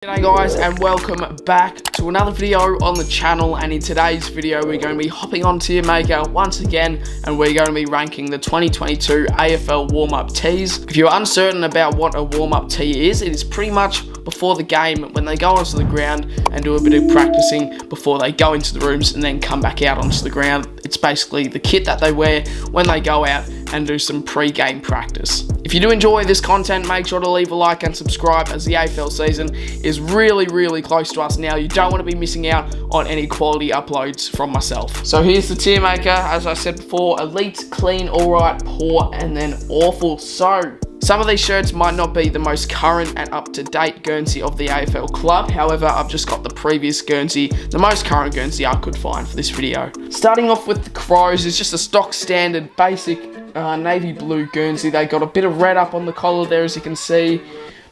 G'day guys, and welcome back to another video on the channel. And in today's video we're going to be hopping on Tier Maker once again, and we're going to be ranking the 2022 AFL warm-up tees. If you're uncertain about what a warm-up tee is, it is pretty much before the game when they go onto the ground and do a bit of practicing before they go into the rooms and then come back out onto the ground. It's basically the kit that they wear when they go out and do some pre-game practice. If you do enjoy this content, make sure to leave a like and subscribe, as the AFL season is really close to us now. You don't want to be missing out on any quality uploads from myself. So here's the tier maker. As I said before, elite, clean, alright, poor, and then awful. So some of these shirts might not be the most current and up-to-date Guernsey of the AFL club. However, I've just got the previous Guernsey, the most current Guernsey I could find for this video. Starting off with the Crows, it's just a stock standard basic navy blue Guernsey. They got a bit of red up on the collar there, as you can see,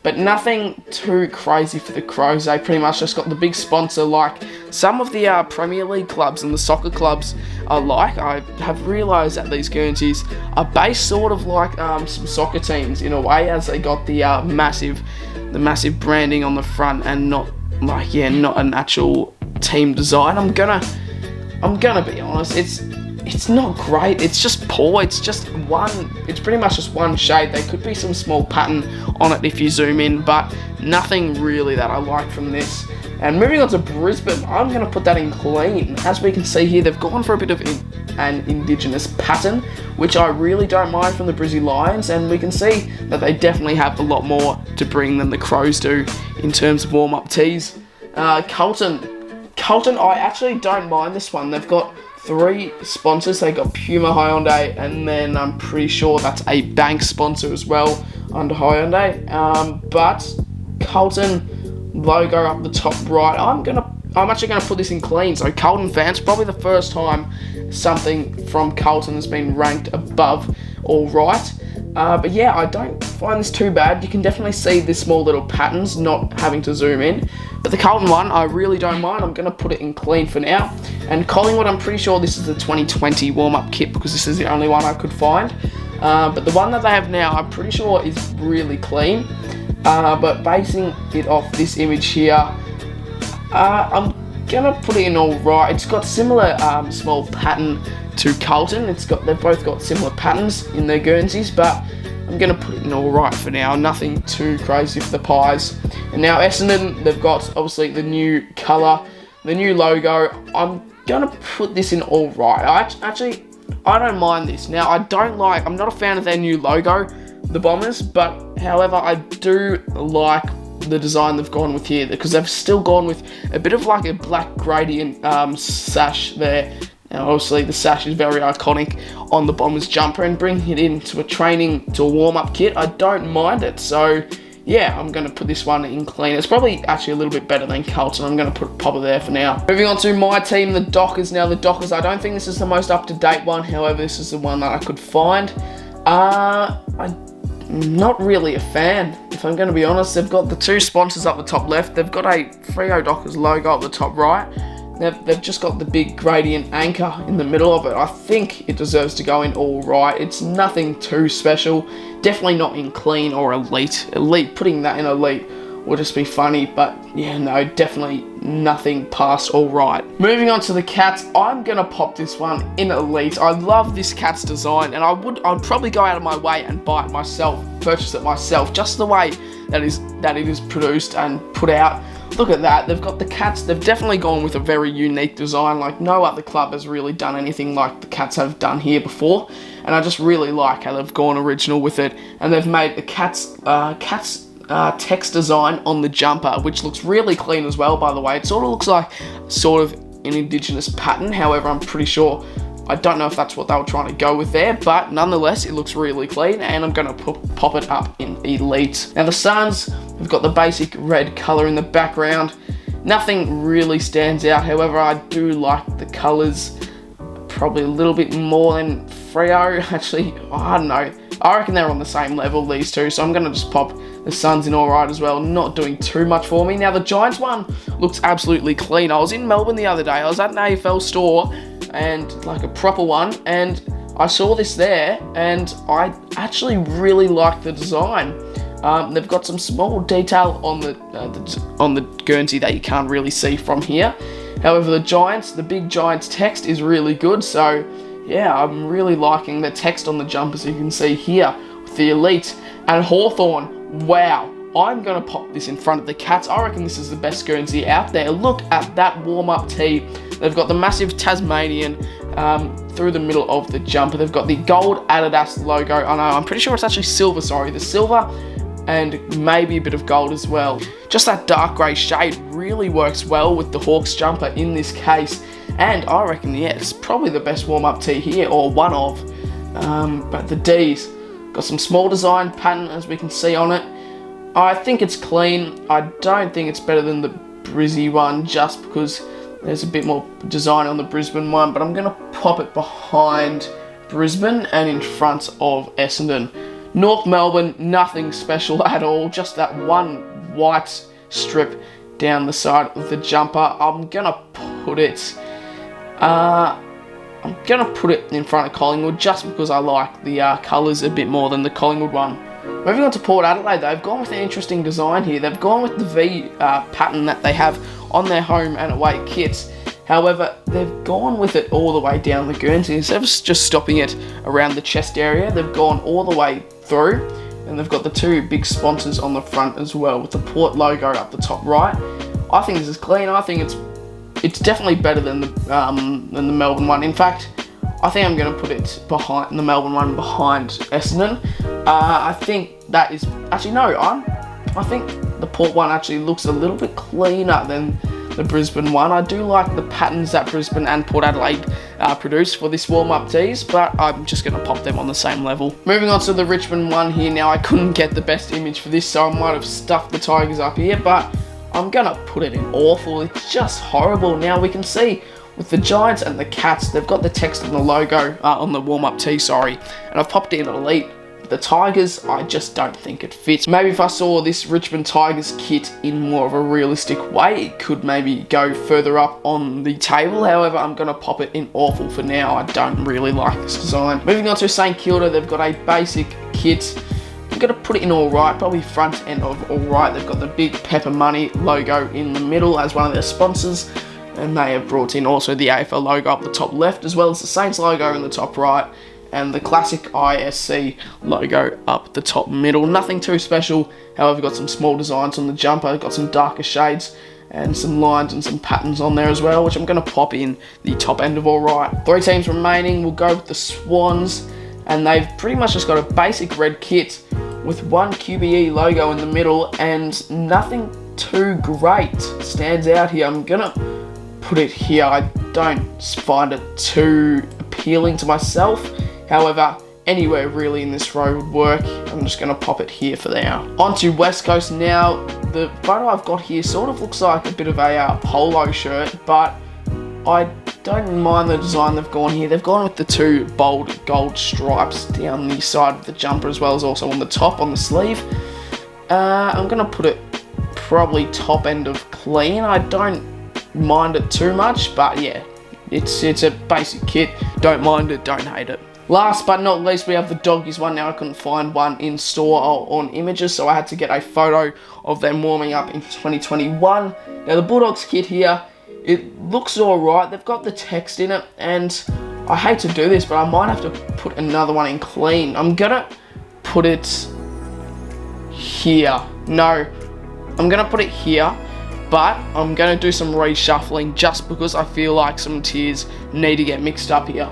but nothing too crazy for the Crows. They pretty much just got the big sponsor like some of the Premier League clubs and the soccer clubs are like. I have realised that these Guernseys are based sort of like some soccer teams in a way, as they got the massive branding on the front and not like, not an actual team design. I'm gonna be honest, it's not great, it's just poor, it's pretty much just one shade. There could be some small pattern on it if you zoom in, but nothing really that I like from this. And moving on to Brisbane, I'm going to put that in clean. As we can see here, they've gone for a bit of an indigenous pattern, which I really don't mind from the Brizzy Lions, and we can see that they definitely have a lot more to bring than the Crows do in terms of warm-up tees. Carlton, I actually don't mind this one. They've got 3 sponsors. They got Puma Hyundai, and then I'm pretty sure that's a bank sponsor as well under Hyundai. But Carlton logo up the top right, I'm actually gonna put this in clean. So Carlton fans, probably the first time something from Carlton has been ranked above all right. But yeah, I don't find this too bad. You can definitely see the small little patterns, not having to zoom in. But the Carlton one, I really don't mind. I'm going to put it in clean for now. And Collingwood, I'm pretty sure this is the 2020 warm-up kit, because this is the only one I could find. But the one that they have now, I'm pretty sure is really clean. But basing it off this image here, I'm going to put it in all right. It's got similar small pattern to Carlton. They've both got similar patterns in their Guernseys, but I'm going to put it in all right for now. Nothing too crazy for the Pies. And now Essendon, they've got obviously the new colour, the new logo. I'm going to put this in all right. I don't mind this. Now, I'm not a fan of their new logo, the Bombers, but however, I do like the design they've gone with here, because they've still gone with a bit of like a black gradient sash there. Now, obviously, the sash is very iconic on the Bombers jumper, and bringing it into a warm-up kit, I don't mind it. So, yeah, I'm going to put this one in clean. It's probably actually a little bit better than Carlton. I'm going to pop it there for now. Moving on to my team, the Dockers. Now, the Dockers, I don't think this is the most up-to-date one. However, this is the one that I could find. I'm not really a fan, if I'm going to be honest. They've got the 2 sponsors up the top left. They've got a Freo Dockers logo up the top right. They've just got the big gradient anchor in the middle of it. I think it deserves to go in all right. It's nothing too special. Definitely not in clean or elite. Putting that in elite would just be funny, but yeah, no, definitely nothing past all right. Moving on to the Cats, I'm gonna pop this one in elite. I love this Cats design, and I'd probably go out of my way and buy it myself, purchase it myself, just the way that it is produced and put out. Look at that. They've got the Cats. They've definitely gone with a very unique design. Like, no other club has really done anything like the Cats have done here before. And I just really like how they've gone original with it. And they've made the Cats text design on the jumper, which looks really clean as well, by the way. It sort of looks like an indigenous pattern. However, I'm pretty sure, I don't know if that's what they were trying to go with there, but nonetheless, it looks really clean, and I'm going to pop it up in elite. Now, the Suns have got the basic red colour in the background. Nothing really stands out. However, I do like the colours probably a little bit more than Freo. Actually, I don't know. I reckon they're on the same level, these two, so I'm going to just pop the Suns in alright as well. Not doing too much for me. Now, the Giants one looks absolutely clean. I was in Melbourne the other day. I was at an AFL store, and like a proper one, and I saw this there, and I actually really like the design. They've got some small detail on the Guernsey that you can't really see from here. However, the big Giants text is really good. So yeah, I'm really liking the text on the jumpers you can see here with the Elite and Hawthorn. Wow. I'm going to pop this in front of the Cats. I reckon this is the best Guernsey out there. Look at that warm-up tee. They've got the massive Tasmanian through the middle of the jumper. They've got the gold Adidas logo. I know, I'm pretty sure it's actually silver, sorry. The silver and maybe a bit of gold as well. Just that dark grey shade really works well with the Hawks jumper in this case. And I reckon, yeah, it's probably the best warm-up tee here, or one of. But the D's got some small design pattern, as we can see on it. I think it's clean. I don't think it's better than the Brizzy one, just because there's a bit more design on the Brisbane one, but I'm going to pop it behind Brisbane and in front of Essendon. North Melbourne, nothing special at all, just that one white strip down the side of the jumper. I'm going to put it in front of Collingwood, just because I like the colours a bit more than the Collingwood one. Moving on to Port Adelaide, they've gone with an interesting design here. They've gone with the V pattern that they have on their home and away kits. However, they've gone with it all the way down the Guernsey. Instead of just stopping it around the chest area, they've gone all the way through. And they've got the two big sponsors on the front as well, with the Port logo up the top right. I think this is clean. I think it's definitely better than the Melbourne one. In fact, I think I'm going to put it behind the Melbourne one, behind Essendon. I think that is... Actually, no, I think the Port one actually looks a little bit cleaner than the Brisbane one. I do like the patterns that Brisbane and Port Adelaide produce for this warm-up tees, but I'm just going to pop them on the same level. Moving on to the Richmond one here. Now, I couldn't get the best image for this, so I might have stuffed the Tigers up here, but I'm going to put it in awful. It's just horrible. Now, we can see with the Giants and the Cats, they've got the text on the logo, on the warm-up tee, sorry, and I've popped in Elite. The Tigers, I just don't think it fits. Maybe if I saw this Richmond Tigers kit in more of a realistic way, it could maybe go further up on the table. However, I'm going to pop it in awful for now. I don't really like this design. Moving on to St Kilda, they've got a basic kit. I'm going to put it in alright, probably front end of alright. They've got the big Pepper Money logo in the middle as one of their sponsors. And they have brought in also the AFL logo up the top left, as well as the Saints logo in the top right. And the classic ISC logo up the top middle. Nothing too special. However, got some small designs on the jumper, got some darker shades and some lines and some patterns on there as well, which I'm going to pop in the top end of alright. 3 teams remaining. We'll go with the Swans, and they've pretty much just got a basic red kit with one QBE logo in the middle, and nothing too great stands out here. I'm going to put it here. I don't find it too appealing to myself. However, anywhere really in this row would work. I'm just going to pop it here for now. On to West Coast now. The photo I've got here sort of looks like a bit of a polo shirt, but I don't mind the design they've gone here. They've gone with the 2 bold gold stripes down the side of the jumper, as well as also on the top, on the sleeve. I'm going to put it probably top end of clean. I don't mind it too much, but yeah, it's a basic kit. Don't mind it, don't hate it. Last but not least, we have the Doggies one. Now, I couldn't find one in store or on images, so I had to get a photo of them warming up in 2021. Now, the Bulldogs kit here, it looks alright. They've got the text in it, and I hate to do this, but I might have to put another one in clean. I'm gonna put it here. No, I'm gonna put it here, but I'm gonna do some reshuffling just because I feel like some tiers need to get mixed up here.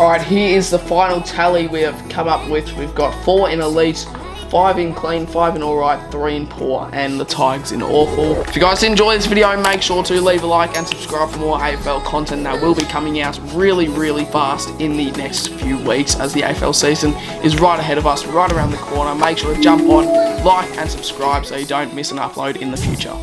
Alright, here is the final tally we have come up with. We've got 4 in Elite, 5 in Clean, 5 in Alright, 3 in Poor, and the Tigers in Awful. If you guys enjoy this video, make sure to leave a like and subscribe for more AFL content that will be coming out really fast in the next few weeks, as the AFL season is right ahead of us, right around the corner. Make sure to jump on, like and subscribe so you don't miss an upload in the future.